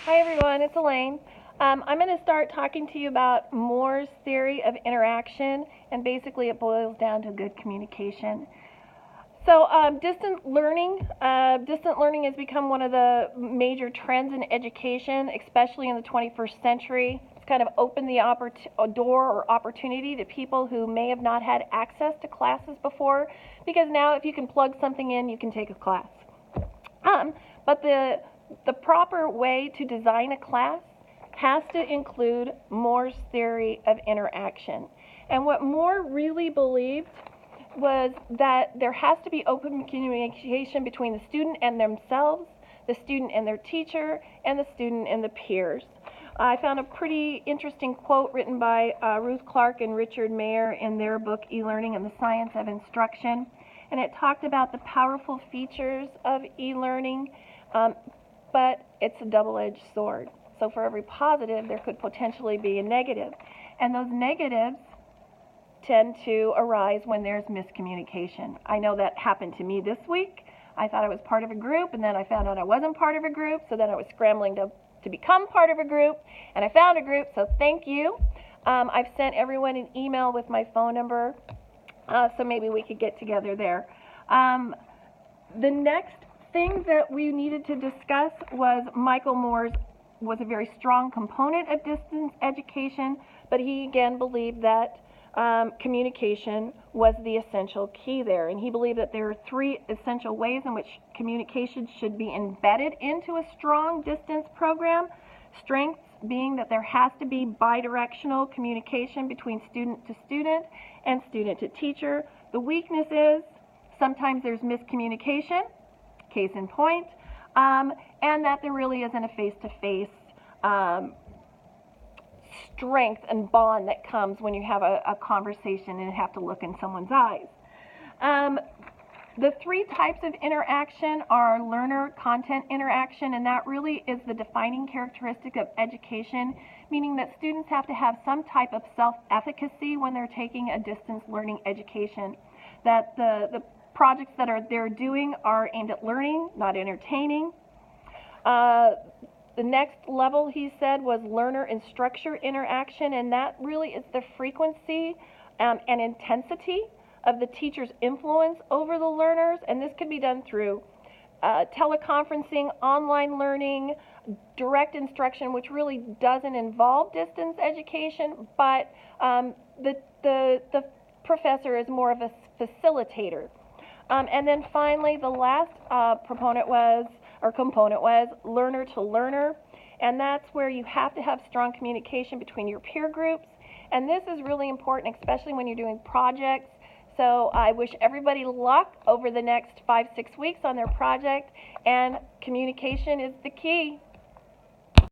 Hi everyone, it's Elaine. I'm going to start talking to you about Moore's theory of interaction, and basically it boils down to good communication. So distant learning has become one of the major trends in education, especially in the 21st century. It's kind of opened the door or opportunity to people who may have not had access to classes before, because now if you can plug something in, you can take a class. But the proper way to design a class has to include Moore's theory of interaction. And what Moore really believed was that there has to be open communication between the student and themselves, the student and their teacher, and the student and the peers. I found a pretty interesting quote written by Ruth Clark and Richard Mayer in their book, E-Learning and the Science of Instruction. And it talked about the powerful features of e-learning, but it's a double-edged sword. So for every positive, there could potentially be a negative. And those negatives tend to arise when there's miscommunication. I know that happened to me this week. I thought I was part of a group, and then I found out I wasn't part of a group, so then I was scrambling to become part of a group, and I found a group, so thank you. I've sent everyone an email with my phone number, so maybe we could get together there. The next thing that we needed to discuss was Michael Moore's was a very strong component of distance education, but he again believed that communication was the essential key there. And he believed that there are three essential ways in which communication should be embedded into a strong distance program. Strengths being that there has to be bidirectional communication between student to student and student to teacher. The weakness is sometimes there's miscommunication, case in point, and that there really isn't a face-to-face strength and bond that comes when you have a conversation and have to look in someone's eyes. The three types of interaction are learner-content interaction, and that really is the defining characteristic of education, meaning that students have to have some type of self-efficacy when they're taking a distance learning education, that the projects that they're doing are aimed at learning, not entertaining. The next level, he said, was learner and structure interaction, and that really is the frequency and intensity of the teacher's influence over the learners, and this can be done through teleconferencing, online learning, direct instruction, which really doesn't involve distance education, but the professor is more of a facilitator. And then finally, the last component was learner to learner, and that's where you have to have strong communication between your peer groups, and this is really important, especially when you're doing projects. So I wish everybody luck over the next 5-6 weeks on their project, and communication is the key.